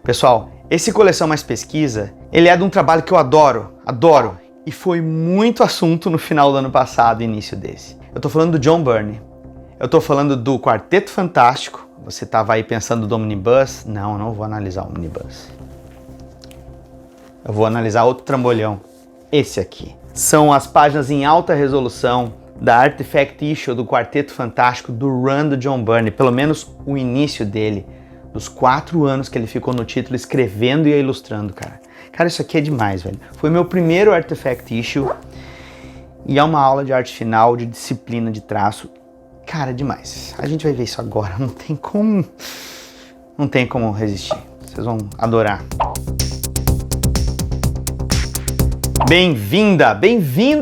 Pessoal, esse Coleção Mais Pesquisa, ele é de um trabalho que eu adoro, e foi muito assunto no final do ano passado e início desse. Eu tô falando do John Byrne, eu tô falando do Quarteto Fantástico. Você tava aí pensando do Omnibus? Não, eu não vou analisar o Omnibus. Eu vou analisar outro trambolhão, esse aqui. São as páginas em alta resolução da Artifact Issue do Quarteto Fantástico do run do John Byrne, pelo menos o início dele, dos 4 anos que ele ficou no título escrevendo e ilustrando, cara. Cara, isso aqui é demais, velho. Foi meu primeiro Artifact Issue e é uma aula de arte final, de disciplina de traço. Cara, é demais. A gente vai ver isso agora, não tem como resistir. Vocês vão adorar. Bem-vindo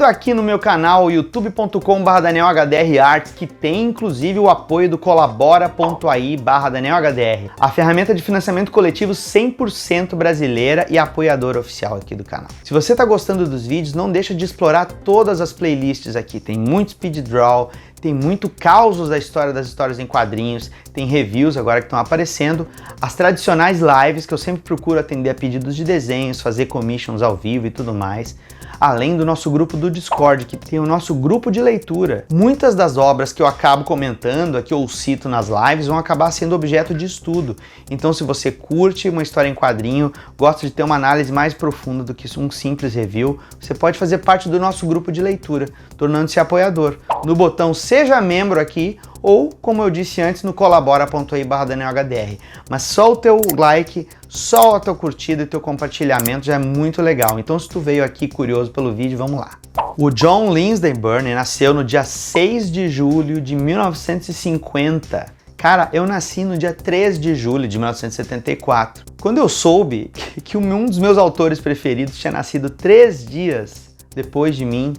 aqui no meu canal youtube.com/DanielHDRArts, que tem inclusive o apoio do colabora.ai/DanielHDR, a ferramenta de financiamento coletivo 100% brasileira e apoiadora oficial aqui do canal. Se você está gostando dos vídeos, não deixa de explorar todas as playlists aqui, tem muito speed draw, tem muito causos da história das histórias em quadrinhos, tem reviews agora que estão aparecendo, as tradicionais lives que eu sempre procuro atender a pedidos de desenhos, fazer commissions ao vivo e tudo mais, além do nosso grupo do Discord, que tem o nosso grupo de leitura. Muitas das obras que eu acabo comentando aqui ou cito nas lives vão acabar sendo objeto de estudo. Então, se você curte uma história em quadrinho, gosta de ter uma análise mais profunda do que um simples review, você pode fazer parte do nosso grupo de leitura, tornando-se apoiador, no botão Seja Membro aqui, ou, como eu disse antes, no colabora.ai/DanielHDR. Mas só o teu like, só a tua curtida e teu compartilhamento já é muito legal. Então, se tu veio aqui curioso pelo vídeo, vamos lá. O John Lindsay Byrne nasceu no dia 6 de julho de 1950. Cara, eu nasci no dia 3 de julho de 1974. Quando eu soube que um dos meus autores preferidos tinha nascido 3 dias depois de mim,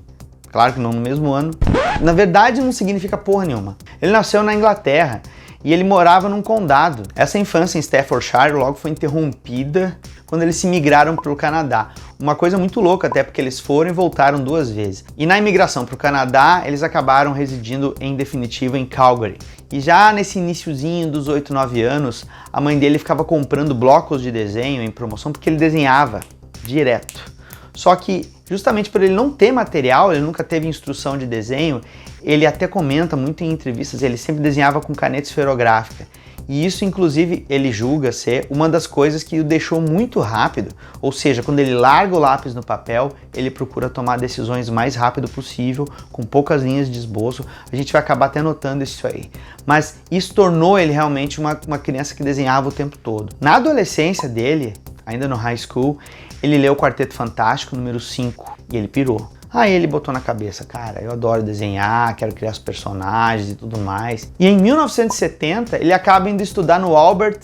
claro que não no mesmo ano, na verdade não significa porra nenhuma. Ele nasceu na Inglaterra e ele morava num condado. Essa infância em Staffordshire logo foi interrompida quando eles se migraram para o Canadá. Uma coisa muito louca, até porque eles foram e voltaram 2 vezes. E na imigração para o Canadá, eles acabaram residindo em definitivo em Calgary. E já nesse iniciozinho dos 8, 9 anos, a mãe dele ficava comprando blocos de desenho em promoção porque ele desenhava direto. Só que justamente por ele não ter material, ele nunca teve instrução de desenho, ele até comenta muito em entrevistas, ele sempre desenhava com caneta esferográfica. E isso, inclusive, ele julga ser uma das coisas que o deixou muito rápido. Ou seja, quando ele larga o lápis no papel, ele procura tomar decisões o mais rápido possível, com poucas linhas de esboço. A gente vai acabar até notando isso aí. Mas isso tornou ele realmente uma criança que desenhava o tempo todo. Na adolescência dele, ainda no high school, ele leu o Quarteto Fantástico número 5 e ele pirou. Aí ele botou na cabeça, cara, eu adoro desenhar, quero criar os personagens e tudo mais. E em 1970 ele acaba indo estudar no Albert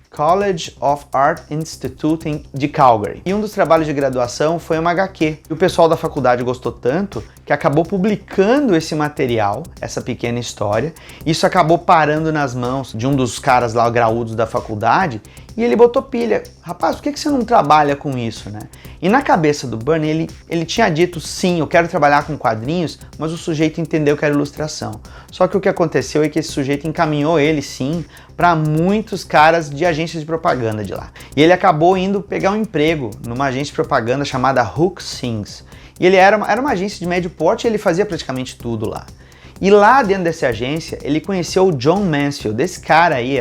College of Art Institute de Calgary. E um dos trabalhos de graduação foi uma HQ. E o pessoal da faculdade gostou tanto que acabou publicando esse material, essa pequena história. Isso acabou parando nas mãos de um dos caras lá graúdos da faculdade e ele botou pilha. Rapaz, por que você não trabalha com isso, né? E na cabeça do Byrne, ele tinha dito, sim, eu quero trabalhar com quadrinhos, mas o sujeito entendeu que era ilustração. Só que o que aconteceu é que esse sujeito encaminhou ele, sim, para muitos caras de agências de propaganda de lá. E ele acabou indo pegar um emprego numa agência de propaganda chamada Hook Sings. E ele era uma agência de médio porte e ele fazia praticamente tudo lá. E lá dentro dessa agência, ele conheceu o John Mansfield. Esse cara aí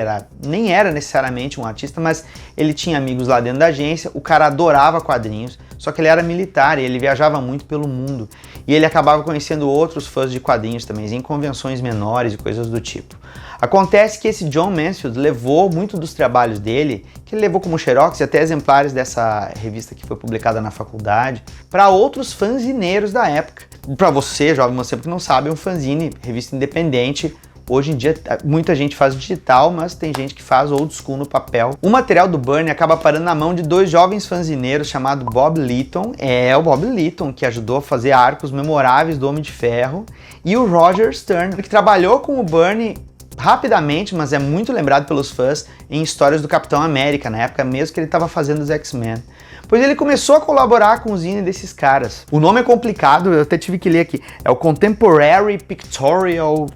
nem era necessariamente um artista, mas ele tinha amigos lá dentro da agência, o cara adorava quadrinhos, só que ele era militar e ele viajava muito pelo mundo. E ele acabava conhecendo outros fãs de quadrinhos também, em convenções menores e coisas do tipo. Acontece que esse John Mansfield levou muito dos trabalhos dele, que ele levou como xerox e até exemplares dessa revista que foi publicada na faculdade, para outros fanzineiros da época. Para você, jovem mancebo que não sabe, um fanzine, revista independente. Hoje em dia, muita gente faz digital, mas tem gente que faz old school no papel. O material do Byrne acaba parando na mão de 2 jovens fanzineiros chamados Bob Litton, o Bob Litton, que ajudou a fazer arcos memoráveis do Homem de Ferro, e o Roger Stern, que trabalhou com o Byrne rapidamente, mas é muito lembrado pelos fãs em histórias do Capitão América, na época mesmo que ele estava fazendo os X-Men. Pois ele começou a colaborar com o zine desses caras. O nome é complicado, eu até tive que ler aqui. É o Contemporary Pictorial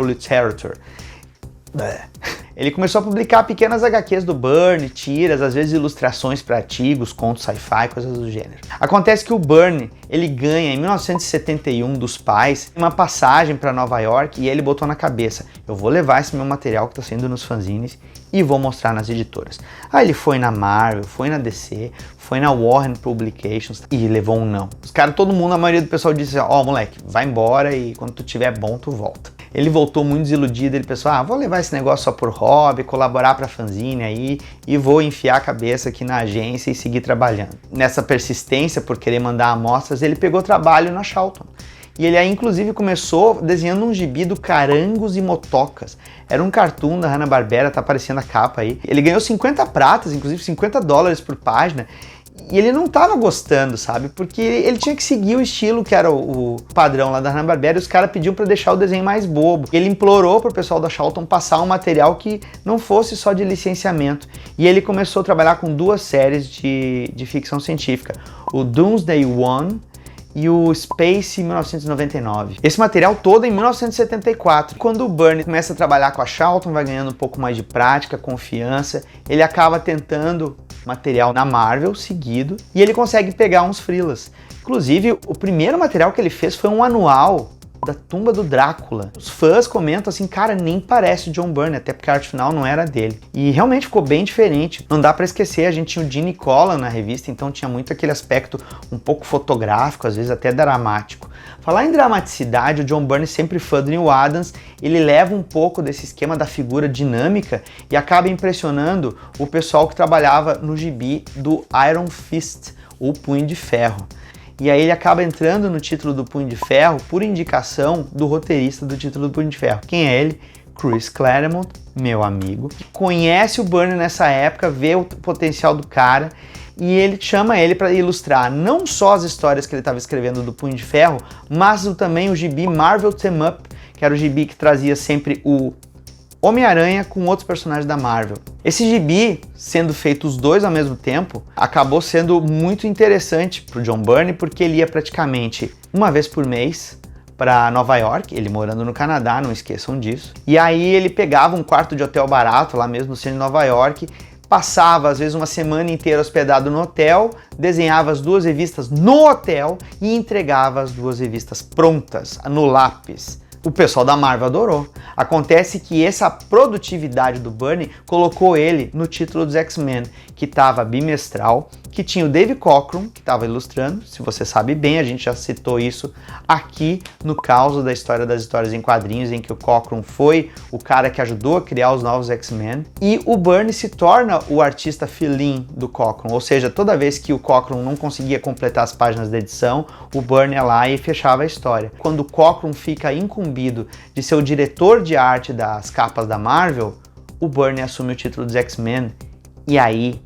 Literature. Ele começou a publicar pequenas HQs do Byrne, tiras, às vezes ilustrações para artigos, contos sci-fi, coisas do gênero. Acontece que o Byrne, ele ganha em 1971 dos pais uma passagem para Nova York e ele botou na cabeça, eu vou levar esse meu material que está saindo nos fanzines e vou mostrar nas editoras. Aí ele foi na Marvel, foi na DC, foi na Warren Publications e levou um não. Os caras, todo mundo, a maioria do pessoal disse, ó, moleque, vai embora e quando tu tiver bom, tu volta. Ele voltou muito desiludido, ele pensou, vou levar esse negócio só por hobby, colaborar pra fanzine aí e vou enfiar a cabeça aqui na agência e seguir trabalhando. Nessa persistência por querer mandar amostras, ele pegou trabalho na Charlton. E ele aí, inclusive, começou desenhando um gibi do Carangos e Motocas. Era um cartoon da Hanna-Barbera, tá aparecendo a capa aí. Ele ganhou 50 pratas, inclusive $50 por página. E ele não tava gostando, sabe? Porque ele tinha que seguir o estilo que era o padrão lá da Hanna-Barbera e os caras pediam para deixar o desenho mais bobo. Ele implorou pro pessoal da Charlton passar um material que não fosse só de licenciamento. E ele começou a trabalhar com 2 séries de ficção científica. O Doomsday One e o Space 1999. Esse material todo em 1974. Quando o Byrne começa a trabalhar com a Charlton, vai ganhando um pouco mais de prática, confiança, ele acaba tentando material na Marvel seguido e ele consegue pegar uns freelas. Inclusive, o primeiro material que ele fez foi um anual da tumba do Drácula. Os fãs comentam assim, cara, nem parece o John Byrne, até porque a arte final não era dele. E realmente ficou bem diferente. Não dá pra esquecer, a gente tinha o Gene Colan na revista, então tinha muito aquele aspecto um pouco fotográfico, às vezes até dramático. Falar em dramaticidade, o John Byrne, sempre fã do Neal Adams, ele leva um pouco desse esquema da figura dinâmica e acaba impressionando o pessoal que trabalhava no gibi do Iron Fist, o Punho de Ferro. E aí ele acaba entrando no título do Punho de Ferro por indicação do roteirista do título do Punho de Ferro. Quem é ele? Chris Claremont, meu amigo. Conhece o Byrne nessa época, vê o potencial do cara e ele chama ele para ilustrar não só as histórias que ele estava escrevendo do Punho de Ferro, mas também o gibi Marvel Team Up, que era o gibi que trazia sempre o Homem-Aranha com outros personagens da Marvel. Esse gibi, sendo feito os dois ao mesmo tempo, acabou sendo muito interessante para o John Byrne, porque ele ia praticamente uma vez por mês para Nova York, ele morando no Canadá, não esqueçam disso. E aí ele pegava um quarto de hotel barato, lá mesmo no centro de Nova York, passava às vezes uma semana inteira hospedado no hotel, desenhava as 2 revistas no hotel e entregava as 2 revistas prontas, no lápis. O pessoal da Marvel adorou. Acontece que essa produtividade do Byrne colocou ele no título dos X-Men, que estava bimestral, que tinha o Dave Cockrum, que estava ilustrando, se você sabe bem, a gente já citou isso aqui no caso da história das histórias em quadrinhos, em que o Cockrum foi o cara que ajudou a criar os novos X-Men, e o Byrne se torna o artista fill-in do Cockrum, ou seja, toda vez que o Cockrum não conseguia completar as páginas da edição, o Byrne ia lá e fechava a história. Quando o Cockrum fica incumbido de ser o diretor de arte das capas da Marvel, o Byrne assume o título dos X-Men e aí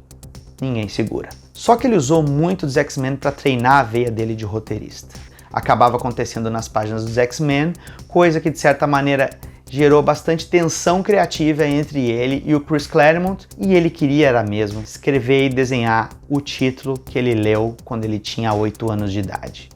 ninguém segura. Só que ele usou muito dos X-Men para treinar a veia dele de roteirista. Acabava acontecendo nas páginas dos X-Men, coisa que de certa maneira gerou bastante tensão criativa entre ele e o Chris Claremont, e ele queria era mesmo escrever e desenhar o título que ele leu quando ele tinha 8 anos de idade.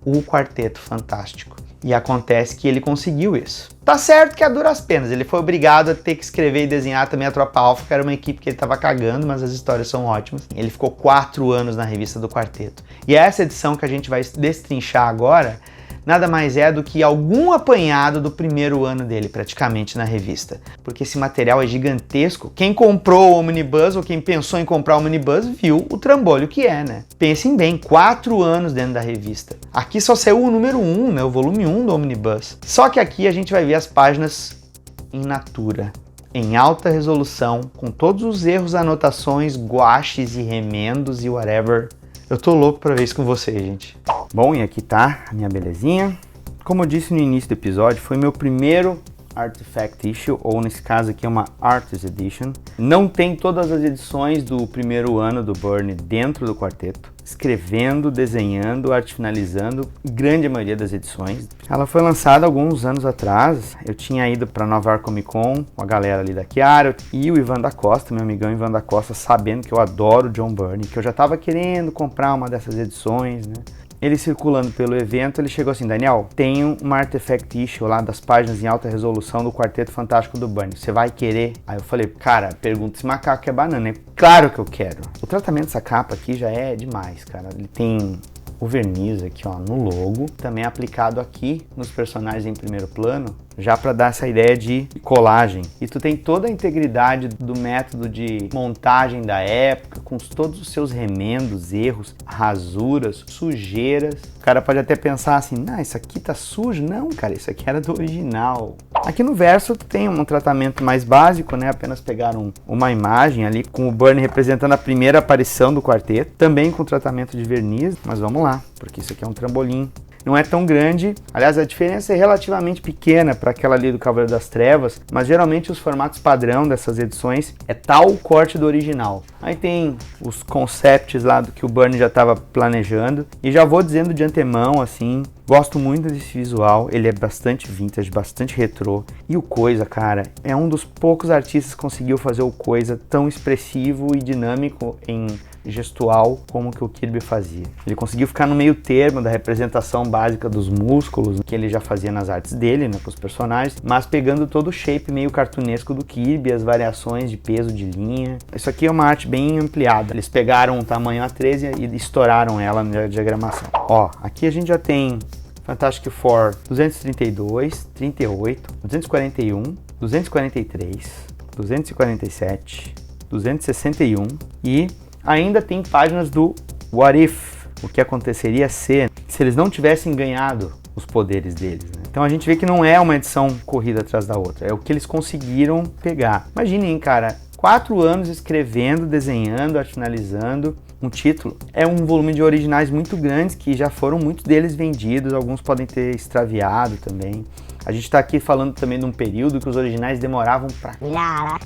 O Quarteto Fantástico. E acontece que ele conseguiu isso. Tá certo que a duras penas, ele foi obrigado a ter que escrever e desenhar também a Tropa Alpha, que era uma equipe que ele tava cagando, mas as histórias são ótimas. Ele ficou 4 anos na revista do Quarteto. E essa edição que a gente vai destrinchar agora, nada mais é do que algum apanhado do primeiro ano dele, praticamente, na revista. Porque esse material é gigantesco. Quem comprou o Omnibus, ou quem pensou em comprar o Omnibus, viu o trambolho que é, né? Pensem bem, 4 anos dentro da revista. Aqui só saiu o número 1, né? O volume 1 do Omnibus. Só que aqui a gente vai ver as páginas em natura, em alta resolução, com todos os erros, anotações, guaches e remendos e whatever. Eu tô louco pra ver isso com vocês, gente. Bom, e aqui tá a minha belezinha. Como eu disse no início do episódio, foi meu primeiro Artifact Issue, ou nesse caso aqui é uma Artist Edition. Não tem todas as edições do primeiro ano do Byrne dentro do quarteto. Escrevendo, desenhando, arte finalizando, grande maioria das edições. Ela foi lançada alguns anos atrás. Eu tinha ido para Nova York Comic Con com a galera ali da Chiara e o Ivan da Costa, meu amigão Ivan da Costa, sabendo que eu adoro John Byrne, que eu já estava querendo comprar uma dessas edições, né? ele circulando pelo evento, ele chegou assim: Daniel, tem uma artifact issue lá das páginas em alta resolução do Quarteto Fantástico do Bernie, você vai querer? Aí eu falei, cara, pergunta se macaco quer banana. Claro que eu quero. O tratamento dessa capa aqui já é demais, cara. Ele tem o verniz aqui, ó, no logo, também aplicado aqui nos personagens em primeiro plano, já para dar essa ideia de colagem. E tu tem toda a integridade do método de montagem da época, com todos os seus remendos, erros, rasuras, sujeiras. O cara pode até pensar assim, não, isso aqui tá sujo. Não, cara, isso aqui era do original. Aqui no verso tu tem um tratamento mais básico, né? Apenas pegaram uma imagem ali com o Bernie representando a primeira aparição do quarteto, também com tratamento de verniz, mas vamos lá, porque isso aqui é um trambolim. Não é tão grande, aliás, a diferença é relativamente pequena para aquela ali do Cavaleiro das Trevas, mas geralmente os formatos padrão dessas edições é tal o corte do original. Aí tem os concepts lá do que o Bernie já estava planejando, e já vou dizendo de antemão, assim, gosto muito desse visual, ele é bastante vintage, bastante retrô, e o Coisa, cara, é um dos poucos artistas que conseguiu fazer o Coisa tão expressivo e dinâmico em gestual como que o Kirby fazia. Ele conseguiu ficar no meio termo da representação básica dos músculos que ele já fazia nas artes dele, né, com os personagens, mas pegando todo o shape meio cartunesco do Kirby, as variações de peso de linha. Isso aqui é uma arte bem ampliada. Eles pegaram um tamanho A13 e estouraram ela na diagramação. Ó, aqui a gente já tem Fantastic Four 232, 38, 241, 243, 247, 261 e ainda tem páginas do What If, o que aconteceria se eles não tivessem ganhado os poderes deles, né? Então a gente vê que não é uma edição corrida atrás da outra, é o que eles conseguiram pegar. Imaginem, cara, 4 anos escrevendo, desenhando, arte finalizando um título. É um volume de originais muito grandes que já foram muitos deles vendidos, alguns podem ter extraviado também. A gente está aqui falando também de um período que os originais demoravam para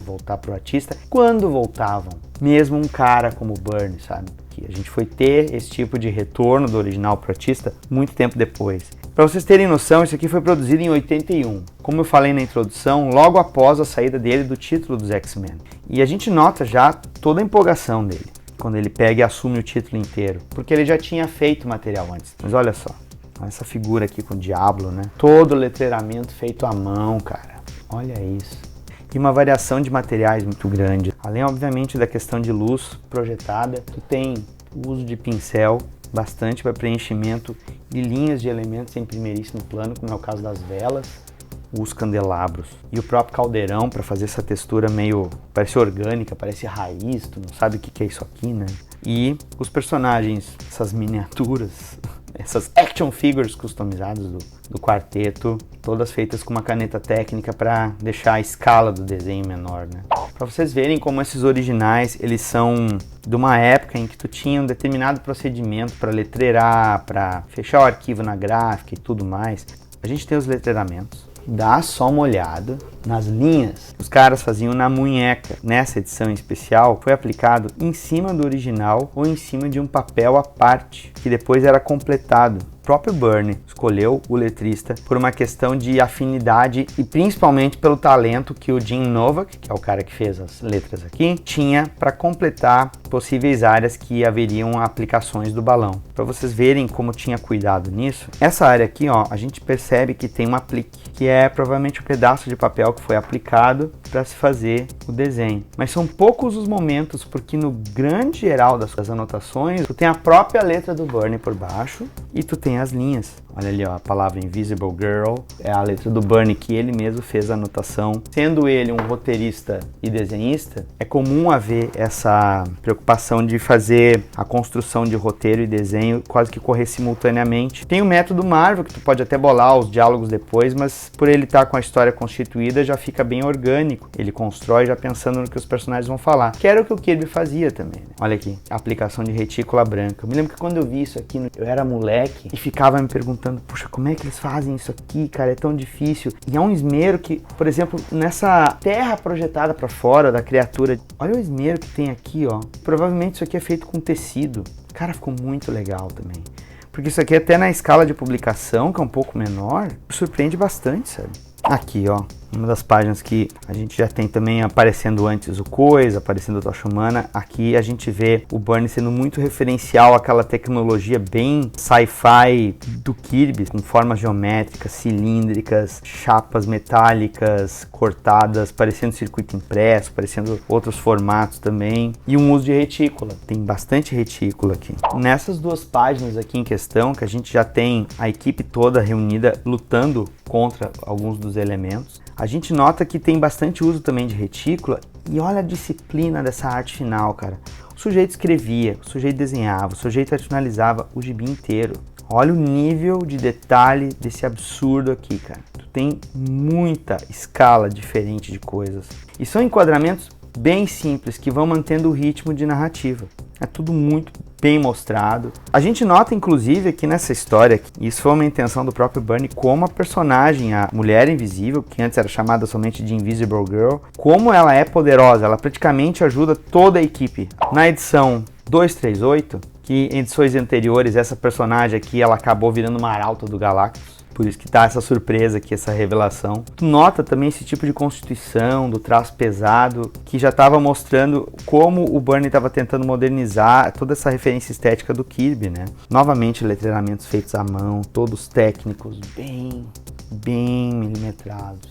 voltar pro artista. Quando voltavam, mesmo um cara como o Bernie, sabe? Que a gente foi ter esse tipo de retorno do original pro artista muito tempo depois. Para vocês terem noção, isso aqui foi produzido em 81. Como eu falei na introdução, logo após a saída dele do título dos X-Men. E a gente nota já toda a empolgação dele, quando ele pega e assume o título inteiro. Porque ele já tinha feito material antes. Mas olha só. Essa figura aqui com o Diablo, né? Todo o letreiramento feito à mão, cara. Olha isso. E uma variação de materiais muito grande. Além, obviamente, da questão de luz projetada, tu tem o uso de pincel bastante para preenchimento de linhas de elementos em primeiríssimo plano, como é o caso das velas, os candelabros e o próprio caldeirão para fazer essa textura meio, parece orgânica, parece raiz, tu não sabe o que é isso aqui, né? E os personagens, essas miniaturas, essas action figures customizadas do quarteto, todas feitas com uma caneta técnica para deixar a escala do desenho menor, né? Para vocês verem como esses originais, eles são de uma época em que tu tinha um determinado procedimento para letreirar, para fechar o arquivo na gráfica e tudo mais. A gente tem os letreiramentos. Dá só uma olhada nas linhas que os caras faziam na munheca. Nessa edição em especial, foi aplicado em cima do original ou em cima de um papel à parte, que depois era completado. O próprio Bernie escolheu o letrista por uma questão de afinidade e principalmente pelo talento que o Jim Novak, que é o cara que fez as letras aqui, tinha para completar possíveis áreas que haveriam aplicações do balão. Para vocês verem como tinha cuidado nisso, essa área aqui, ó, a gente percebe que tem um aplique, que é provavelmente um pedaço de papel que foi aplicado para se fazer o desenho. Mas são poucos os momentos, porque no grande geral das anotações, tu tem a própria letra do Bernie por baixo e tu tem as linhas. Olha ali, ó, a palavra Invisible Girl é a letra do Bernie que ele mesmo fez a anotação. Sendo ele um roteirista e desenhista, é comum haver essa preocupação de fazer a construção de roteiro e desenho quase que correr simultaneamente. Tem o método Marvel, que tu pode até bolar os diálogos depois, mas por ele estar com a história constituída, já fica bem orgânico. Ele constrói já pensando no que os personagens vão falar, que era o que o Kirby fazia também, né? Olha aqui, a aplicação de retícula branca. Eu me lembro que quando eu vi isso aqui, eu era moleque e ficava me perguntando, puxa, como é que eles fazem isso aqui, cara? É tão difícil. E é um esmero que, por exemplo, nessa terra projetada para fora da criatura, olha o esmero que tem aqui, ó. Provavelmente isso aqui é feito com tecido. Cara, ficou muito legal também. Porque isso aqui até na escala de publicação, que é um pouco menor, surpreende bastante, sabe? Aqui, ó. Uma das páginas que a gente já tem também aparecendo antes o Coisa, aparecendo o Tocha Humana. Aqui a gente vê o Bernie sendo muito referencial àquela tecnologia bem sci-fi do Kirby, com formas geométricas, cilíndricas, chapas metálicas cortadas, parecendo circuito impresso, parecendo outros formatos também. E um uso de retícula, tem bastante retícula aqui. Nessas duas páginas aqui em questão, que a gente já tem a equipe toda reunida lutando contra alguns dos elementos, a gente nota que tem bastante uso também de retícula e olha a disciplina dessa arte final, cara. O sujeito escrevia, o sujeito desenhava, o sujeito finalizava o gibi inteiro. Olha o nível de detalhe desse absurdo aqui, cara. Tu tem muita escala diferente de coisas. E são enquadramentos bem simples que vão mantendo o ritmo de narrativa. É tudo muito bem mostrado. A gente nota, inclusive, aqui nessa história, isso foi uma intenção do próprio Bernie, como a personagem, a Mulher Invisível, que antes era chamada somente de Invisible Girl, como ela é poderosa, ela praticamente ajuda toda a equipe. Na edição 238, que em edições anteriores, essa personagem aqui, ela acabou virando uma arauta do Galactus. Por isso que tá essa surpresa aqui, essa revelação. Tu nota também esse tipo de constituição, do traço pesado, que já estava mostrando como o Bernie estava tentando modernizar toda essa referência estética do Kirby, né? Novamente, letreiramentos feitos à mão, todos técnicos, bem milimetrados.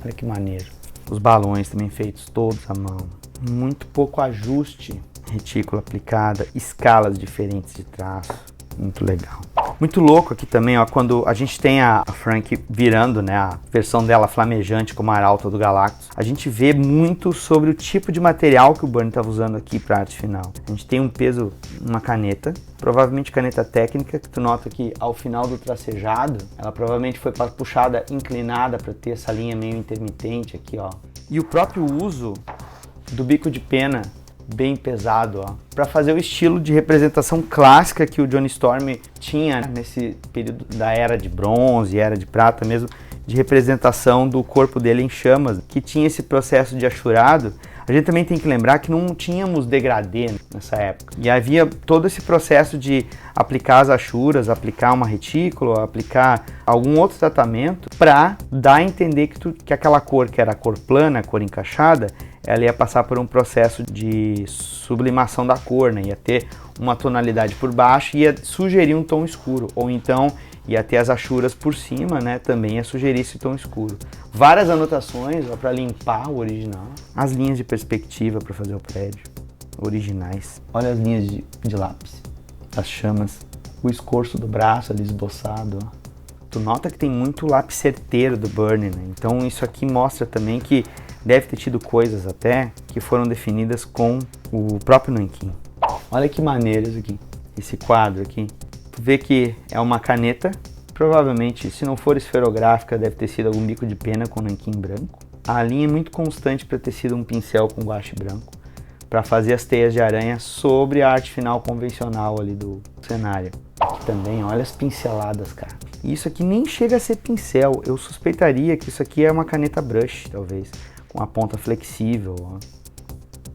Olha que maneiro. Os balões também feitos todos à mão. Muito pouco ajuste, retícula aplicada, escalas diferentes de traço. Muito legal. Muito louco aqui também, ó, quando a gente tem a Frank virando, né, a versão dela flamejante como a arauta do Galactus, a gente vê muito sobre o tipo de material que o Bernie estava usando aqui para a arte final. A gente tem um peso, uma caneta, provavelmente caneta técnica, que tu nota que ao final do tracejado, ela provavelmente foi puxada inclinada para ter essa linha meio intermitente aqui, ó. E o próprio uso do bico de pena bem pesado, ó, para fazer o estilo de representação clássica que o Johnny Storm tinha nesse período da Era de Bronze, Era de Prata mesmo, de representação do corpo dele em chamas, que tinha esse processo de achurado. A gente também tem que lembrar que não tínhamos degradê nessa época. E havia todo esse processo de aplicar as achuras, aplicar uma retícula, aplicar algum outro tratamento para dar a entender que aquela cor, que era a cor plana, a cor encaixada, ela ia passar por um processo de sublimação da cor, né? Ia ter uma tonalidade por baixo e ia sugerir um tom escuro, ou então ia ter as achuras por cima, né? Também ia sugerir esse tom escuro. Várias anotações para limpar o original. As linhas de perspectiva para fazer o prédio, originais. Olha as linhas de lápis, as chamas, o escorço do braço ali esboçado, ó. Tu nota que tem muito lápis certeiro do Bernie, né? Então isso aqui mostra também que deve ter tido coisas até que foram definidas com o próprio nanquim. Olha que maneiro isso aqui, esse quadro aqui. Tu vê que é uma caneta, provavelmente, se não for esferográfica, deve ter sido algum bico de pena com nanquim branco. A linha é muito constante para ter sido um pincel com guache branco, para fazer as teias de aranha sobre a arte final convencional ali do cenário. Aqui também, olha as pinceladas, cara. Isso aqui nem chega a ser pincel, eu suspeitaria que isso aqui é uma caneta brush, talvez, com a ponta flexível, ó,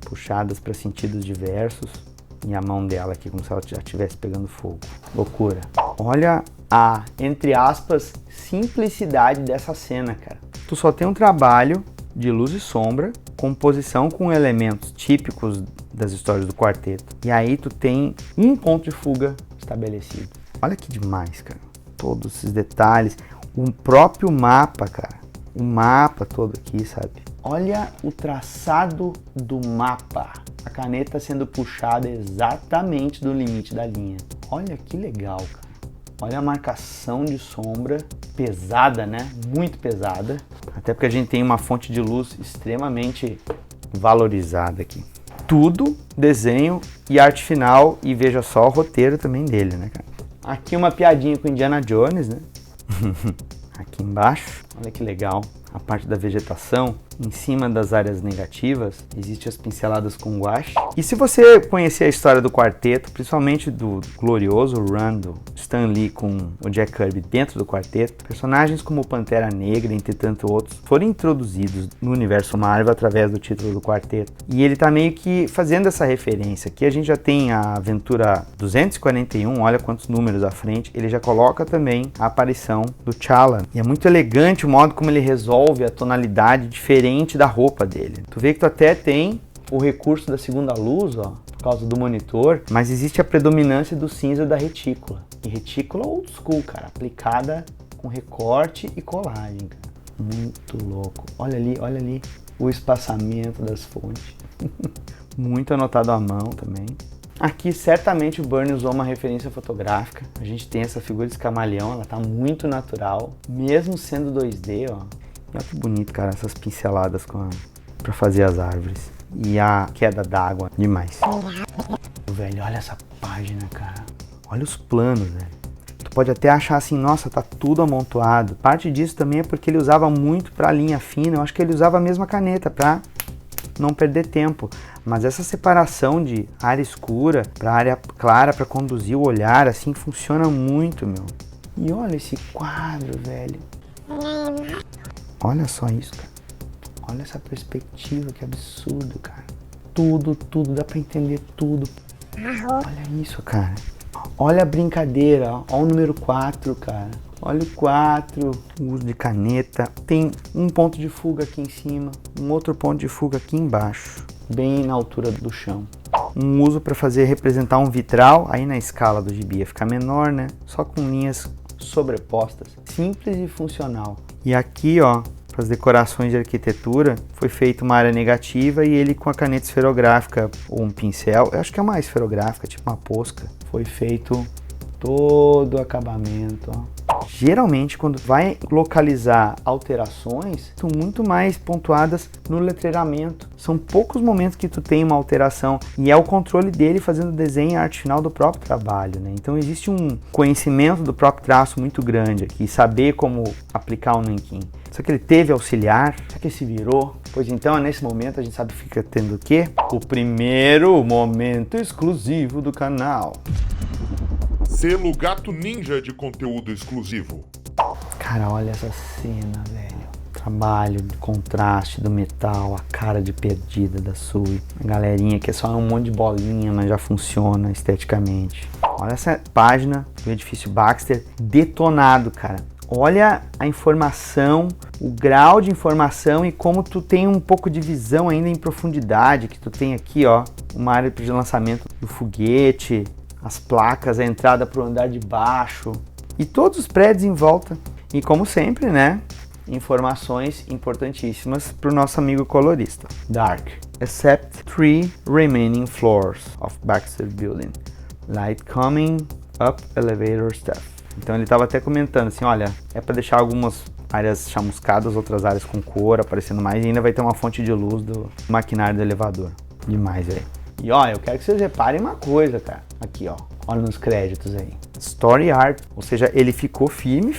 puxadas para sentidos diversos, e a mão dela aqui como se ela já estivesse pegando fogo. Loucura. Olha a, entre aspas, simplicidade dessa cena, cara. Tu só tem um trabalho de luz e sombra, composição com elementos típicos das histórias do quarteto, e aí tu tem um ponto de fuga estabelecido. Olha que demais, cara. Todos esses detalhes, o próprio mapa, cara. O mapa todo aqui, sabe? Olha o traçado do mapa. A caneta sendo puxada exatamente do limite da linha. Olha que legal, cara. Olha a marcação de sombra pesada, né? Muito pesada. Até porque a gente tem uma fonte de luz extremamente valorizada aqui. Tudo desenho e arte final, e veja só o roteiro também dele, né, cara? Aqui uma piadinha com Indiana Jones, né? Aqui embaixo, olha que legal, a parte da vegetação, em cima das áreas negativas, existem as pinceladas com guache. E se você conhecer a história do quarteto, principalmente do glorioso run do Stan Lee com o Jack Kirby dentro do quarteto, personagens como o Pantera Negra, entre tantos outros, foram introduzidos no universo Marvel através do título do quarteto. E ele tá meio que fazendo essa referência. Aqui a gente já tem a aventura 241, olha quantos números à frente, ele já coloca também a aparição do T'Challa. E é muito elegante o modo como ele resolve a tonalidade diferente da roupa dele. Tu vê que tu até tem o recurso da segunda luz, ó, por causa do monitor, mas existe a predominância do cinza da retícula. E retícula old school, cara, aplicada com recorte e colagem, cara. Muito louco. Olha ali o espaçamento das fontes. Muito anotado à mão também. Aqui certamente o Byrne usou uma referência fotográfica. A gente tem essa figura de camaleão, ela tá muito natural, mesmo sendo 2D, ó. E olha que bonito, cara, essas pinceladas pra fazer as árvores. E a queda d'água, demais. Velho, olha essa página, cara. Olha os planos, velho. Tu pode até achar assim, nossa, tá tudo amontoado. Parte disso também é porque ele usava muito pra linha fina. Eu acho que ele usava a mesma caneta pra não perder tempo. Mas essa separação de área escura para área clara para conduzir o olhar, assim, funciona muito, meu. E olha esse quadro, velho. Olha só isso, cara. Olha essa perspectiva, que absurdo, cara. Tudo, dá pra entender tudo. Olha isso, cara. Olha a brincadeira, ó. Olha o número 4, cara. Olha o 4, o uso de caneta. Tem um ponto de fuga aqui em cima, um outro ponto de fuga aqui embaixo, bem na altura do chão. Um uso para representar um vitral, aí na escala do gibi ia ficar menor, né? Só com linhas sobrepostas, simples e funcional. E aqui, ó, para as decorações de arquitetura, foi feita uma área negativa e ele com a caneta esferográfica ou um pincel, eu acho que é uma esferográfica, tipo uma posca, foi feito todo o acabamento, ó. Geralmente, quando vai localizar alterações, são muito mais pontuadas no letreiramento. São poucos momentos que tu tem uma alteração e é o controle dele fazendo o desenho e a arte final do próprio trabalho, né? Então existe um conhecimento do próprio traço muito grande aqui, saber como aplicar o nanquim. Só que ele teve auxiliar, só que ele se virou. Pois então, nesse momento, a gente sabe que fica tendo o quê? O primeiro momento exclusivo do canal. Selo Gato Ninja de conteúdo exclusivo. Cara, olha essa cena, velho. Trabalho de contraste do metal, a cara de perdida da Sui. A galerinha que é só um monte de bolinha, mas já funciona esteticamente. Olha essa página do edifício Baxter detonado, cara. Olha a informação, o grau de informação e como tu tem um pouco de visão ainda em profundidade, que tu tem aqui, ó, uma área de lançamento do foguete, as placas, a entrada para o andar de baixo e todos os prédios em volta. E como sempre, né, informações importantíssimas para o nosso amigo colorista. Dark. Except 3 remaining floors of Baxter Building. Light coming up elevator steps. Então ele estava até comentando assim, olha, é para deixar algumas áreas chamuscadas, outras áreas com cor aparecendo mais e ainda vai ter uma fonte de luz do maquinário do elevador. Demais, velho. E ó, eu quero que vocês reparem uma coisa, cara. Aqui, ó. Olha nos créditos aí. Story Art. Ou seja, ele ficou firme.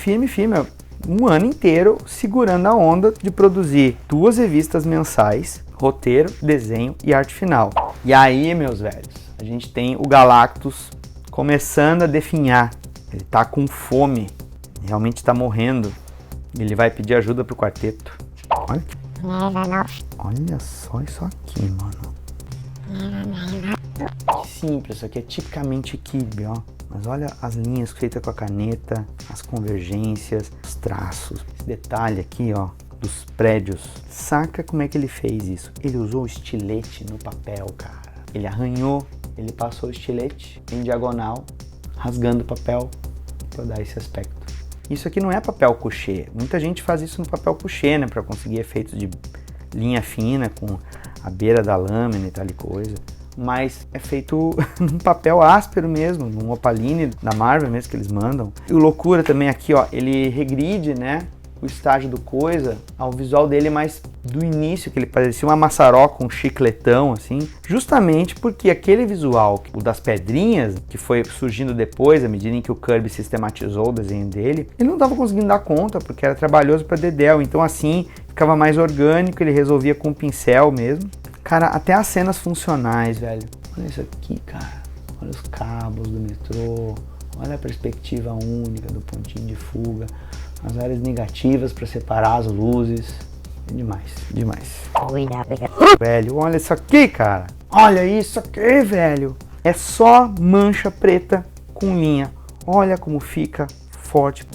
Um ano inteiro segurando a onda de produzir 2 revistas mensais, roteiro, desenho e arte final. E aí, meus velhos, a gente tem o Galactus começando a definhar. Ele tá com fome. Realmente tá morrendo. Ele vai pedir ajuda pro quarteto. Olha. Olha só isso aqui, mano. Que simples, isso aqui é tipicamente Kirby, ó. Mas olha as linhas feitas com a caneta, as convergências, os traços. Esse detalhe aqui, ó, dos prédios. Saca como é que ele fez isso? Ele usou o estilete no papel, cara. Ele arranhou, ele passou o estilete em diagonal, rasgando o papel para dar esse aspecto. Isso aqui não é papel couché. Muita gente faz isso no papel couché, né, para conseguir efeitos de linha fina com a beira da lâmina e tal e coisa. Mas é feito num papel áspero mesmo, num opaline da Marvel mesmo que eles mandam. E o loucura também aqui, ó, ele regride, né, o estágio do coisa ao visual dele mais do início, que ele parecia uma maçaroca, um chicletão, assim, justamente porque aquele visual, o das pedrinhas, que foi surgindo depois, à medida em que o Kirby sistematizou o desenho dele, ele não estava conseguindo dar conta, porque era trabalhoso para Dedel, então assim, ficava mais orgânico, ele resolvia com o pincel mesmo. Cara, até as cenas funcionais, velho. Olha isso aqui, cara. Olha os cabos do metrô. Olha a perspectiva única do pontinho de fuga. As áreas negativas para separar as luzes. É demais, demais. Velho, olha isso aqui, cara. Olha isso aqui, velho. É só mancha preta com linha. Olha como fica forte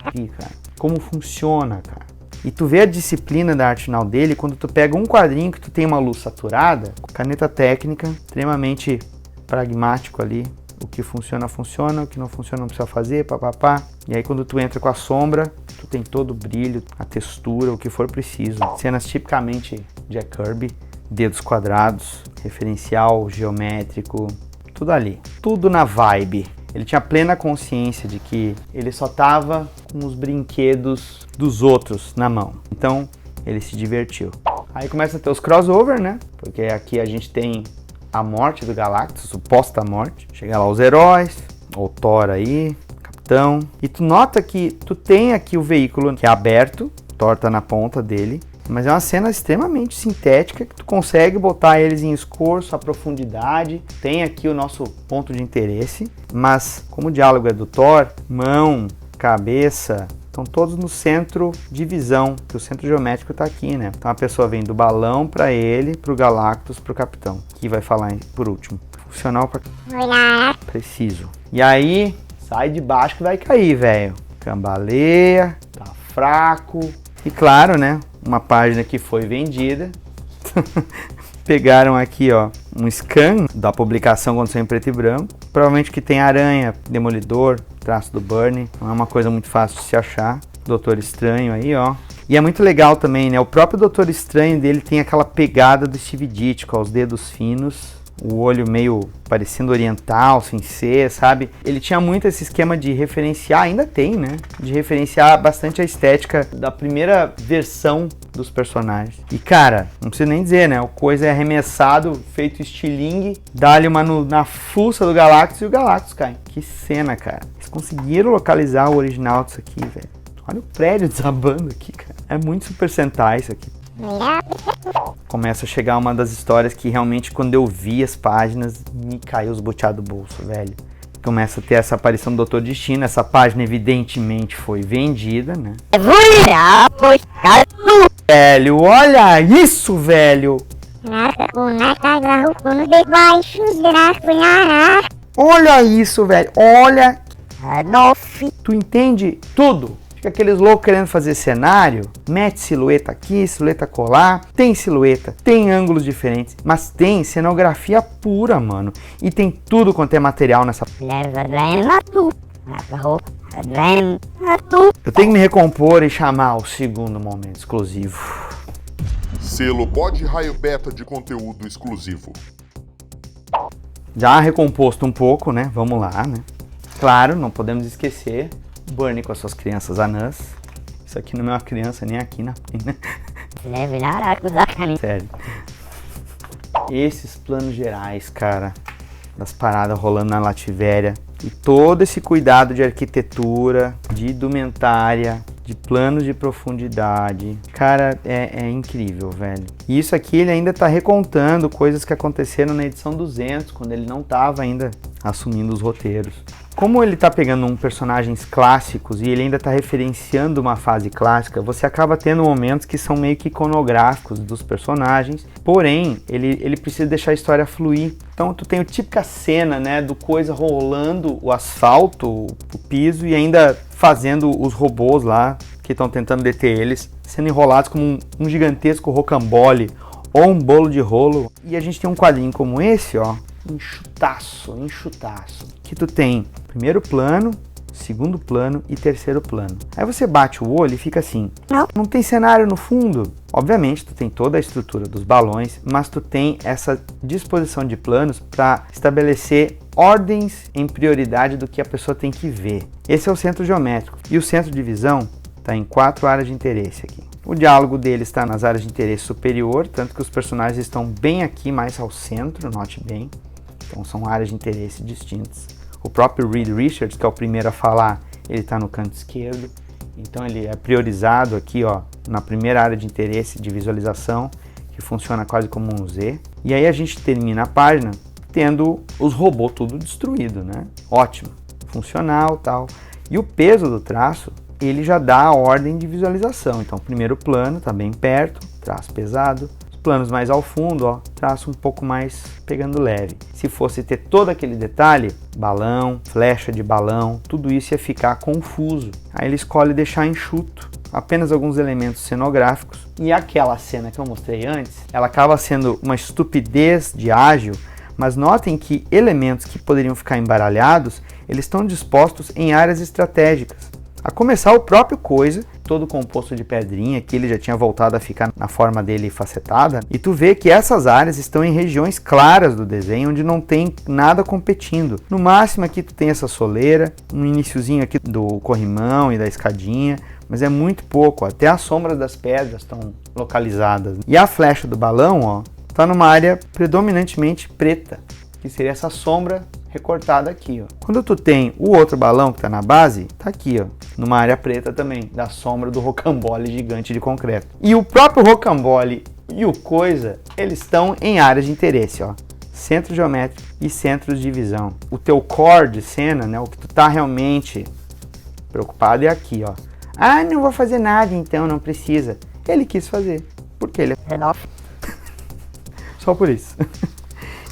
aqui, cara. Como funciona, cara. E tu vê a disciplina da arte final dele quando tu pega um quadrinho que tu tem uma luz saturada, caneta técnica, extremamente pragmático ali. O que funciona, funciona. O que não funciona, não precisa fazer, papapá. E aí quando tu entra com a sombra, tu tem todo o brilho, a textura, o que for preciso. Cenas tipicamente Jack Kirby, dedos quadrados, referencial geométrico, tudo ali. Tudo na vibe. Ele tinha plena consciência de que ele só tava com os brinquedos dos outros na mão. Então, ele se divertiu. Aí começa a ter os crossover, né? Porque aqui a gente tem a morte do Galactus, suposta morte. Chega lá os heróis, o Thor aí, Capitão. E tu nota que tu tem aqui o veículo que é aberto, Thor tá na ponta dele. Mas é uma cena extremamente sintética que tu consegue botar eles em escorço, a profundidade. Tem aqui o nosso ponto de interesse, mas como o diálogo é do Thor, mão, cabeça, estão todos no centro de visão, que o centro geométrico está aqui, né? Então a pessoa vem do balão para ele, para o Galactus, para o Capitão, que vai falar por último. Funcional para preciso. E aí, sai de baixo que vai cair, velho. Cambaleia, tá fraco. E claro, né? Uma página que foi vendida. Pegaram aqui, ó, um scan da publicação quando saiu em preto e branco. Provavelmente que tem Aranha, Demolidor, traço do Byrne. Não é uma coisa muito fácil de se achar. Doutor Estranho aí, ó. E é muito legal também, né? O próprio Doutor Estranho dele tem aquela pegada do Steve Ditko, os dedos finos. O olho meio parecendo oriental, sem ser, sabe? Ele tinha muito esse esquema de referenciar, ainda tem, né? De referenciar bastante a estética da primeira versão dos personagens. E cara, não preciso nem dizer, né? O coisa é arremessado, feito estilingue, dá-lhe uma na fuça do Galactus e o Galactus cai. Que cena, cara. Eles conseguiram localizar o original disso aqui, velho. Olha o prédio desabando aqui, cara. É muito Super Sentai isso aqui. Começa a chegar uma das histórias que realmente quando eu vi as páginas me caiu os boteados do bolso, velho. Começa a ter essa aparição do Dr. Destino. Essa página evidentemente foi vendida, né? Velho, olha isso, velho! Olha isso, velho! Olha! Tu entende tudo? Fica aqueles loucos querendo fazer cenário, mete silhueta aqui, silhueta colar, tem silhueta, tem ângulos diferentes, mas tem cenografia pura, mano. E tem tudo quanto é material nessa... Eu tenho que me recompor e chamar o segundo momento exclusivo. Selo Pod Raio Beta de conteúdo exclusivo. Já recomposto um pouco, né? Vamos lá, né? Claro, não podemos esquecer Byrne com as suas crianças anãs. Isso aqui não é uma criança nem aqui na né? Sério. Esses planos gerais, cara, das paradas rolando na Lativéria. E todo esse cuidado de arquitetura, de indumentária, de planos de profundidade. Cara, é incrível, velho. E isso aqui ele ainda tá recontando coisas que aconteceram na edição 200, quando ele não tava ainda assumindo os roteiros. Como ele tá pegando personagens clássicos e ele ainda tá referenciando uma fase clássica, você acaba tendo momentos que são meio que iconográficos dos personagens, porém, ele precisa deixar a história fluir. Então tu tem a típica cena, né, do coisa rolando o asfalto, o piso e ainda fazendo os robôs lá, que estão tentando deter eles, sendo enrolados como um gigantesco rocambole ou um bolo de rolo. E a gente tem um quadrinho como esse, ó, enxutaço, que tu tem primeiro plano, segundo plano e terceiro plano. Aí você bate o olho e fica assim, não tem cenário no fundo. Obviamente tu tem toda a estrutura dos balões, mas tu tem essa disposição de planos para estabelecer ordens em prioridade do que a pessoa tem que ver. Esse é o centro geométrico. E o centro de visão está em 4 áreas de interesse aqui. O diálogo dele está nas áreas de interesse superior, tanto que os personagens estão bem aqui, mais ao centro, note bem. Então são áreas de interesse distintas. O próprio Reed Richards, que é o primeiro a falar, ele está no canto esquerdo. Então ele é priorizado aqui, ó, na primeira área de interesse de visualização, que funciona quase como um Z. E aí a gente termina a página tendo os robôs tudo destruído, né? Ótimo, funcional, tal. E o peso do traço, ele já dá a ordem de visualização. Então, o primeiro plano está bem perto, traço pesado. Os planos mais ao fundo, ó, traço um pouco mais pegando leve. Se fosse ter todo aquele detalhe, balão, flecha de balão, tudo isso ia ficar confuso. Aí ele escolhe deixar enxuto, apenas alguns elementos cenográficos. E aquela cena que eu mostrei antes, ela acaba sendo uma estupidez de ágil, mas notem que elementos que poderiam ficar embaralhados, eles estão dispostos em áreas estratégicas. A começar o próprio coisa, todo composto de pedrinha, que ele já tinha voltado a ficar na forma dele facetada, e tu vê que essas áreas estão em regiões claras do desenho, onde não tem nada competindo. No máximo aqui tu tem essa soleira, um iniciozinho aqui do corrimão e da escadinha, mas é muito pouco, até as sombras das pedras estão localizadas. E a flecha do balão, ó, está numa área predominantemente preta, que seria essa sombra recortada aqui, ó. Quando tu tem o outro balão que está na base, tá aqui, ó, numa área preta também, da sombra do rocambole gigante de concreto. E o próprio rocambole e o coisa, eles estão em áreas de interesse, ó, centro geométrico e centros de visão. O teu core de cena, né, o que tu tá realmente preocupado é aqui, ó. Ah, não vou fazer nada então, não precisa. Ele quis fazer, porque ele é novo. Só por isso.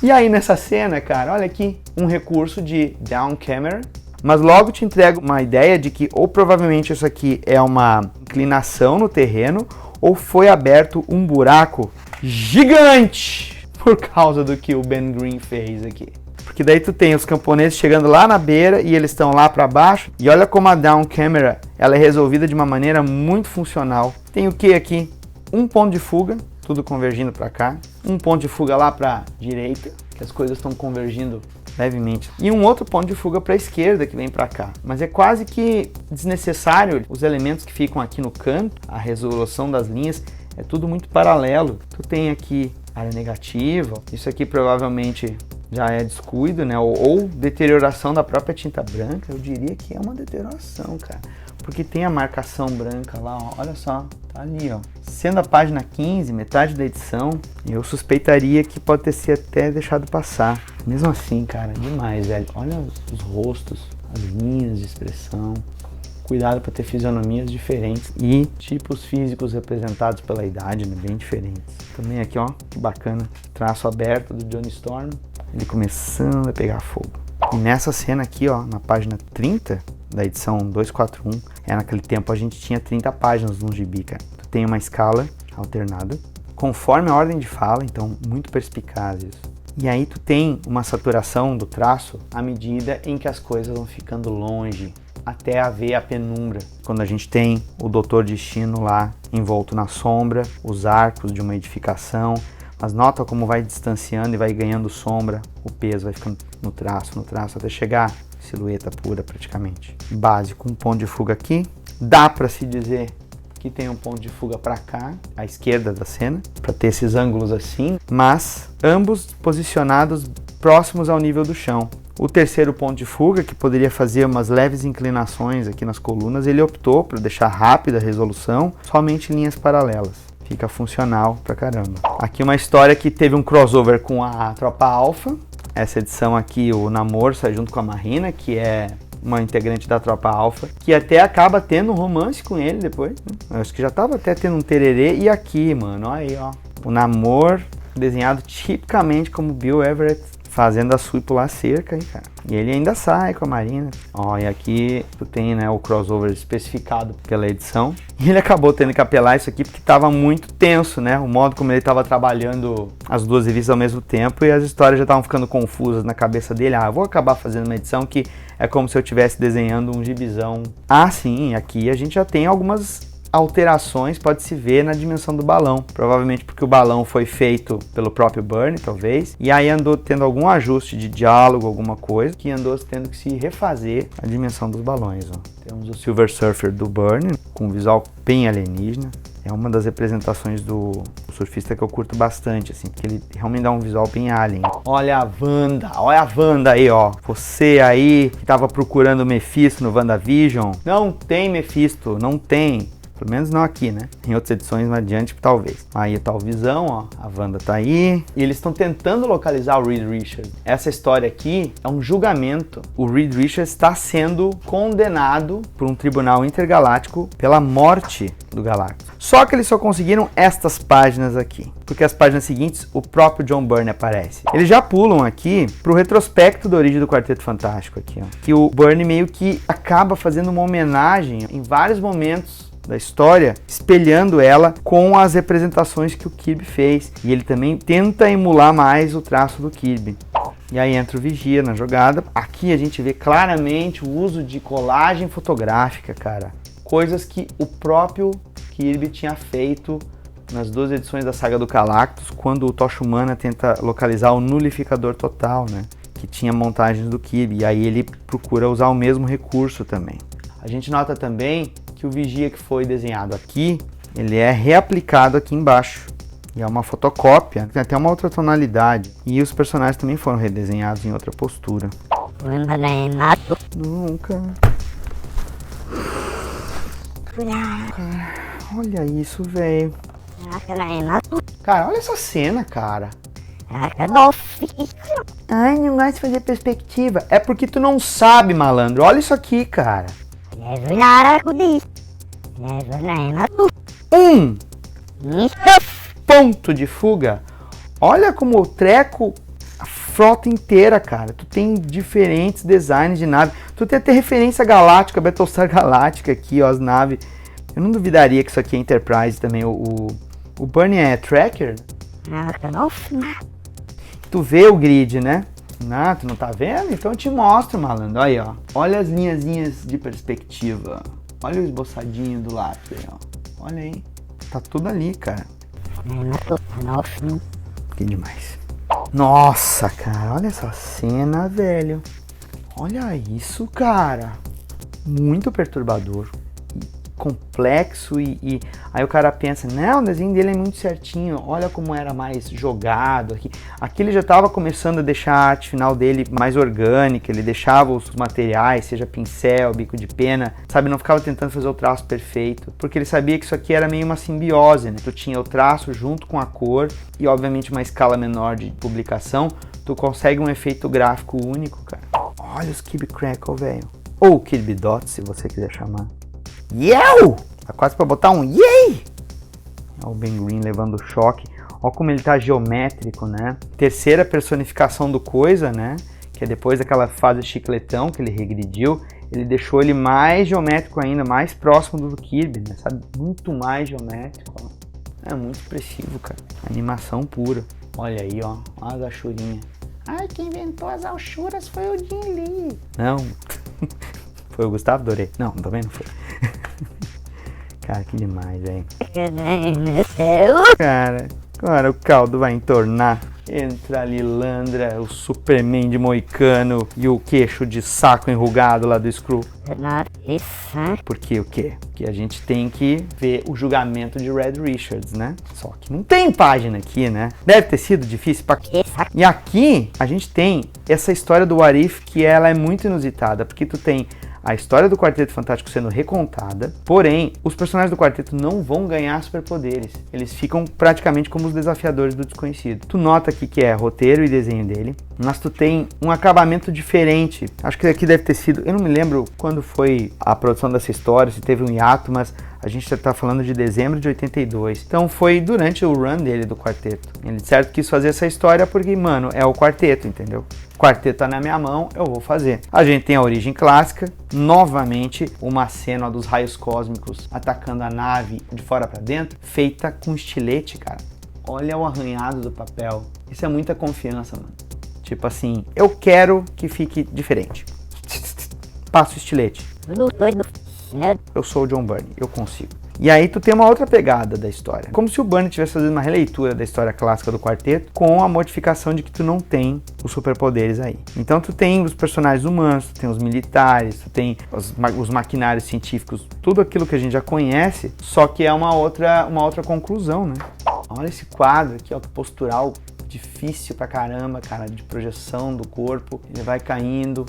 E aí nessa cena, cara, olha aqui, um recurso de down camera, mas logo te entrega uma ideia de que ou provavelmente isso aqui é uma inclinação no terreno, ou foi aberto um buraco gigante por causa do que o Ben Green fez aqui. Porque daí tu tem os camponeses chegando lá na beira e eles estão lá para baixo, e olha como a down camera, ela é resolvida de uma maneira muito funcional. Tem o que aqui? Um ponto de fuga, tudo convergindo para cá, um ponto de fuga lá para direita, que as coisas estão convergindo levemente, e um outro ponto de fuga para a esquerda que vem para cá. Mas é quase que desnecessário os elementos que ficam aqui no canto, a resolução das linhas, é tudo muito paralelo. Tu tem aqui área negativa, isso aqui provavelmente já é descuido, né? Ou deterioração da própria tinta branca. Eu diria que é uma deterioração, cara, porque tem a marcação branca lá, ó, olha só, tá ali, ó. Sendo a página 15, metade da edição, eu suspeitaria que pode ter sido até deixado passar. Mesmo assim, cara, demais, velho. Olha os rostos, as linhas de expressão. Cuidado para ter fisionomias diferentes e tipos físicos representados pela idade, né, bem diferentes. Também aqui, ó, que bacana, traço aberto do Johnny Storm, ele começando a pegar fogo. E nessa cena aqui, ó, na página 30 da edição 241, naquele tempo a gente tinha 30 páginas no gibi, cara. Tu tem uma escala alternada, conforme a ordem de fala, então muito perspicaz isso. E aí tu tem uma saturação do traço à medida em que as coisas vão ficando longe, até haver a penumbra. Quando a gente tem o Doutor Destino lá envolto na sombra, os arcos de uma edificação, mas nota como vai distanciando e vai ganhando sombra, o peso vai ficando no traço, até chegar silhueta pura praticamente. Básico, um ponto de fuga aqui, dá para se dizer que tem um ponto de fuga para cá, à esquerda da cena, para ter esses ângulos assim, mas ambos posicionados próximos ao nível do chão. O terceiro ponto de fuga, que poderia fazer umas leves inclinações aqui nas colunas, ele optou por deixar rápida a resolução, somente em linhas paralelas. Fica funcional pra caramba. Aqui uma história que teve um crossover com a Tropa Alpha. Essa edição aqui, o Namor sai junto com a Marina, que é uma integrante da Tropa Alpha, que até acaba tendo um romance com ele depois, né? Eu acho que já tava até tendo um tererê. E aqui, mano, olha aí, ó, o Namor desenhado tipicamente como Bill Everett, fazendo a Sui pular cerca, hein, cara. E ele ainda sai com a Marina. Ó, e aqui tu tem, né, o crossover especificado pela edição. E ele acabou tendo que apelar isso aqui porque estava muito tenso, né? O modo como ele estava trabalhando as duas revistas ao mesmo tempo, e as histórias já estavam ficando confusas na cabeça dele. Ah, eu vou acabar fazendo uma edição que é como se eu estivesse desenhando um gibizão. Ah, sim, aqui a gente já tem algumas alterações, pode-se ver na dimensão do balão, provavelmente porque o balão foi feito pelo próprio Byrne, talvez, e aí andou tendo algum ajuste de diálogo, alguma coisa, que andou tendo que se refazer a dimensão dos balões, ó. Temos o Silver Surfer do Byrne, com um visual bem alienígena, é uma das representações do surfista que eu curto bastante, assim, porque ele realmente dá um visual bem alien. Olha a Wanda aí, ó. Você aí que tava procurando o Mephisto no WandaVision, não tem Mephisto, não tem. Pelo menos não aqui, né? Em outras edições mais adiante, talvez. Aí tá o Visão, ó. A Wanda tá aí. E eles estão tentando localizar o Reed Richards. Essa história aqui é um julgamento. O Reed Richards está sendo condenado por um tribunal intergaláctico pela morte do Galactus. Só que eles só conseguiram estas páginas aqui. Porque as páginas seguintes, o próprio John Byrne aparece. Eles já pulam aqui pro retrospecto da origem do Quarteto Fantástico aqui, ó. Que o Byrne meio que acaba fazendo uma homenagem em vários momentos da história, espelhando ela com as representações que o Kirby fez. E ele também tenta emular mais o traço do Kirby. E aí entra o Vigia na jogada. Aqui a gente vê claramente o uso de colagem fotográfica, cara. Coisas que o próprio Kirby tinha feito nas 2 edições da saga do Galactus, quando o Tocha Humana tenta localizar o Nulificador Total, né? Que tinha montagens do Kirby. E aí ele procura usar o mesmo recurso também. A gente nota também que o Vigia que foi desenhado aqui, ele é reaplicado aqui embaixo. E é uma fotocópia, tem até uma outra tonalidade. E os personagens também foram redesenhados em outra postura. Nunca. Cara, olha isso, velho. Cara, olha essa cena, cara. Ai, não gosto de fazer perspectiva. É porque tu não sabe, malandro. Olha isso aqui, cara. Ponto de fuga. Olha como o treco, a frota inteira, cara. Tu tem diferentes designs de nave. Tu tem até referência galáctica, Battlestar Galáctica aqui, ó, as naves. Eu não duvidaria que isso aqui é Enterprise também. O Byrne é Tracker? Tu vê o grid, né? Ah, tu não tá vendo? Então eu te mostro, malandro. Aí, ó. Olha as linhazinhas de perspectiva. Olha o esboçadinho do lápis aí, ó. Olha aí. Tá tudo ali, cara. Que demais. Nossa, cara. Olha essa cena, velho. Olha isso, cara. Muito perturbador. Complexo e aí o cara pensa, não, o desenho dele é muito certinho, olha como era mais jogado aqui. Aqui ele já estava começando a deixar a arte final dele mais orgânica, ele deixava os materiais, seja pincel, bico de pena, sabe, não ficava tentando fazer o traço perfeito, porque ele sabia que isso aqui era meio uma simbiose, né? Tu tinha o traço junto com a cor e obviamente uma escala menor de publicação, tu consegue um efeito gráfico único, cara. Olha os Kirby Crackle, velho. Ou Kirby Dots, se você quiser chamar. Yeo! Tá quase pra botar um yay! Olha o Ben Green levando choque. Olha como ele tá geométrico, né? Terceira personificação do Coisa, né? Que é depois daquela fase chicletão que ele regrediu. Ele deixou ele mais geométrico ainda, mais próximo do Kirby, né? Sabe? Muito mais geométrico. Ó. É muito expressivo, cara. Animação pura. Olha aí, ó. Olha as achurinhas. Ai, quem inventou as alchuras foi o Jim Lee. Não. Foi o Gustavo Doré? Não, também não foi. Cara, que demais, hein? Cara, agora o caldo vai entornar. Entra a Lilandra, o Superman de moicano e o queixo de saco enrugado lá do Skrull. Porque o quê? Porque a gente tem que ver o julgamento de Reed Richards, né? Só que não tem página aqui, né? Deve ter sido difícil pra... E aqui a gente tem essa história do What If, que ela é muito inusitada, porque tu tem a história do Quarteto Fantástico sendo recontada, porém, os personagens do quarteto não vão ganhar superpoderes. Eles ficam praticamente como os desafiadores do desconhecido. Tu nota aqui que é roteiro e desenho dele, mas tu tem um acabamento diferente. Acho que aqui deve ter sido, eu não me lembro quando foi a produção dessa história, se teve um hiato, mas a gente já tá falando de dezembro de 82. Então foi durante o run dele do quarteto. Ele de certo quis fazer essa história porque, mano, é o quarteto, entendeu? O quarteto tá na minha mão, eu vou fazer. A gente tem a origem clássica, novamente uma cena dos raios cósmicos atacando a nave de fora pra dentro, feita com estilete, cara. Olha o arranhado do papel. Isso é muita confiança, mano. Tipo assim, eu quero que fique diferente. Passa o estilete. Eu sou o John Byrne, eu consigo. E aí tu tem uma outra pegada da história. Como se o Byrne estivesse fazendo uma releitura da história clássica do quarteto com a modificação de que tu não tem os superpoderes aí. Então tu tem os personagens humanos, tu tem os militares, tu tem os maquinários científicos, tudo aquilo que a gente já conhece, só que é uma outra conclusão, né? Olha esse quadro aqui, ó, que postural difícil pra caramba, cara, de projeção do corpo. Ele vai caindo.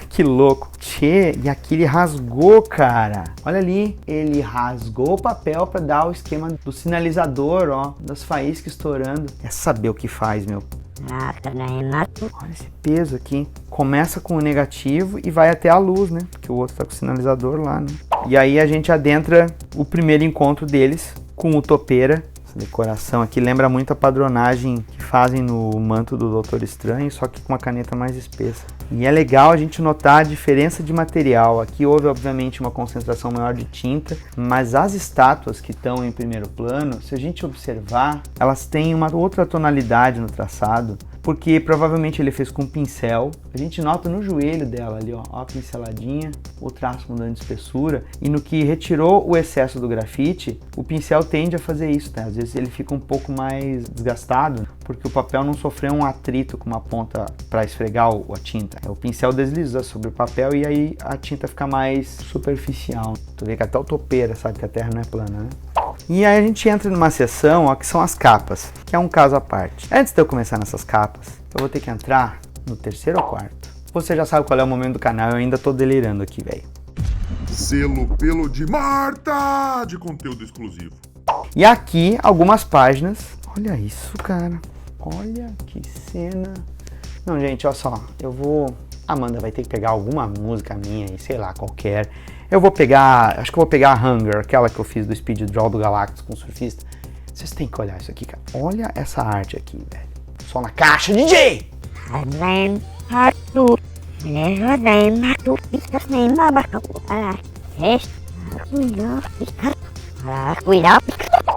Que louco. Tchê, e aqui ele rasgou, cara. Olha ali, ele rasgou o papel pra dar o esquema do sinalizador, ó, das faíscas estourando. É saber o que faz, meu. Olha esse peso aqui. Começa com o negativo e vai até a luz, né? Porque o outro tá com o sinalizador lá, né? E aí a gente adentra o primeiro encontro deles com o topeira. Essa decoração aqui lembra muito a padronagem que fazem no manto do Doutor Estranho, só que com uma caneta mais espessa. E é legal a gente notar a diferença de material. Aqui houve, obviamente, uma concentração maior de tinta, mas as estátuas que estão em primeiro plano, se a gente observar, elas têm uma outra tonalidade no traçado, porque provavelmente ele fez com pincel. A gente nota no joelho dela ali, ó a pinceladinha, o traço mudando de espessura, e no que retirou o excesso do grafite, o pincel tende a fazer isso, tá? Às vezes ele fica um pouco mais desgastado, porque o papel não sofreu um atrito com uma ponta para esfregar a tinta. O pincel desliza sobre o papel e aí a tinta fica mais superficial. Tu vê que até o topeira sabe que a Terra não é plana, né? E aí a gente entra numa seção, ó, que são as capas, que é um caso à parte. Antes de eu começar nessas capas, eu vou ter que entrar no terceiro ou quarto. Você já sabe qual é o momento do canal, eu ainda tô delirando aqui, velho. Selo pelo de Marta de conteúdo exclusivo. E aqui, algumas páginas. Olha isso, cara. Olha que cena. Não, gente, olha só. Amanda vai ter que pegar alguma música minha aí, sei lá, qualquer. Eu vou pegar, acho que eu vou pegar a Hunger, aquela que eu fiz do Speed Draw do Galactus com o surfista. Vocês têm que olhar isso aqui, cara. Olha essa arte aqui, velho. Só na caixa, DJ!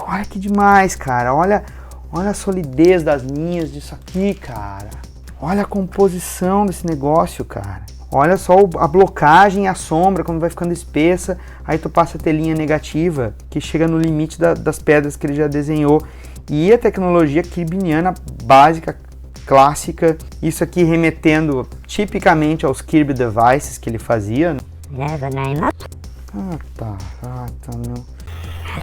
Olha que demais, cara. Olha a solidez das linhas disso aqui, cara. Olha a composição desse negócio, cara. Olha só a blocagem e a sombra, quando vai ficando espessa, aí tu passa a ter linha negativa, que chega no limite das pedras que ele já desenhou. E a tecnologia kirbyniana básica, clássica, isso aqui remetendo tipicamente aos Kirby Devices que ele fazia.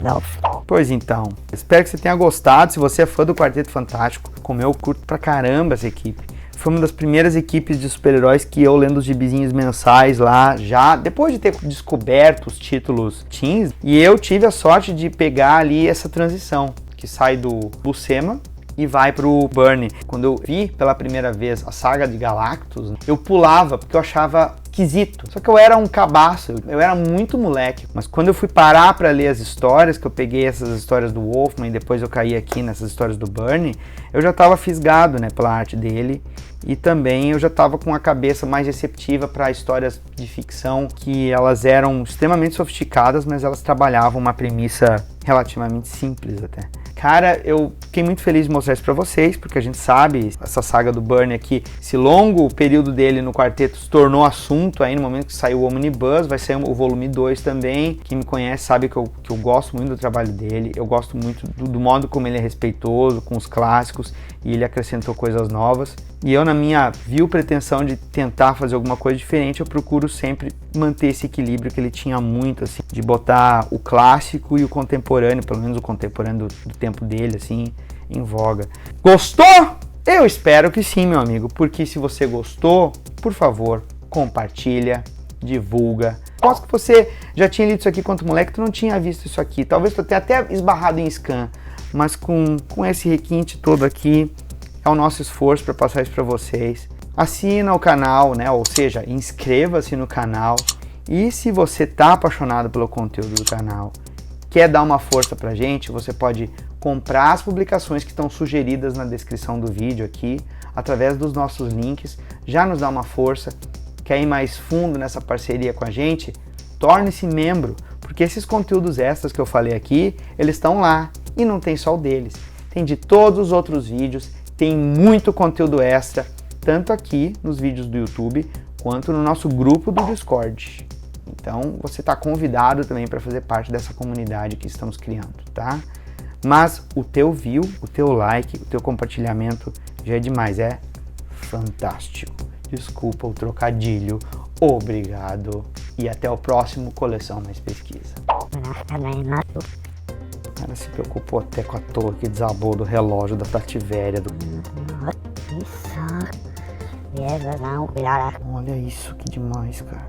Meu. Pois então, espero que você tenha gostado. Se você é fã do Quarteto Fantástico, como eu, curto pra caramba essa equipe. Foi uma das primeiras equipes de super-heróis que eu, lendo os gibizinhos mensais lá, já depois de ter descoberto os títulos teens, e eu tive a sorte de pegar ali essa transição, que sai do Buscema e vai pro Byrne. Quando eu vi pela primeira vez a saga de Galactus, eu pulava, porque eu achava esquisito. Só que eu era um cabaço, eu era muito moleque. Mas quando eu fui parar para ler as histórias, que eu peguei essas histórias do Wolfman e depois eu caí aqui nessas histórias do Byrne, eu já estava fisgado, né, pela arte dele. E também eu já estava com a cabeça mais receptiva para histórias de ficção, que elas eram extremamente sofisticadas, mas elas trabalhavam uma premissa relativamente simples até. Cara, eu fiquei muito feliz de mostrar isso pra vocês, porque a gente sabe, essa saga do Byrne aqui, esse longo período dele no quarteto se tornou assunto aí no momento que saiu o Omnibus, vai sair o volume 2 também. Quem me conhece sabe que eu gosto muito do trabalho dele, eu gosto muito do modo como ele é respeitoso com os clássicos e ele acrescentou coisas novas. E eu, na minha vil pretensão de tentar fazer alguma coisa diferente, eu procuro sempre manter esse equilíbrio que ele tinha muito, assim, de botar o clássico e o contemporâneo, pelo menos o contemporâneo do tempo dele, assim, em voga. Gostou? Eu espero que sim, meu amigo, porque se você gostou, por favor, compartilha, divulga. Posso que você já tinha lido isso aqui quando moleque, tu não tinha visto isso aqui, talvez tu tenha até esbarrado em scan, mas com esse requinte todo aqui, é o nosso esforço para passar isso para vocês. Assina o canal, né? Ou seja, inscreva-se no canal. E se você está apaixonado pelo conteúdo do canal, quer dar uma força pra gente, você pode comprar as publicações que estão sugeridas na descrição do vídeo aqui, através dos nossos links. Já nos dá uma força. Quer ir mais fundo nessa parceria com a gente? Torne-se membro, porque esses conteúdos extras que eu falei aqui, eles estão lá. E não tem só o deles. Tem de todos os outros vídeos. Tem muito conteúdo extra, tanto aqui nos vídeos do YouTube, quanto no nosso grupo do Discord. Então, você está convidado também para fazer parte dessa comunidade que estamos criando, tá? Mas o teu view, o teu like, o teu compartilhamento já é demais, é fantástico. Desculpa o trocadilho, obrigado e até o próximo Coleção Mais Pesquisa. O cara se preocupou até com a torre que desabou do relógio da Tativéria. isso. Beleza, não, cuidado. Olha isso, que demais, cara.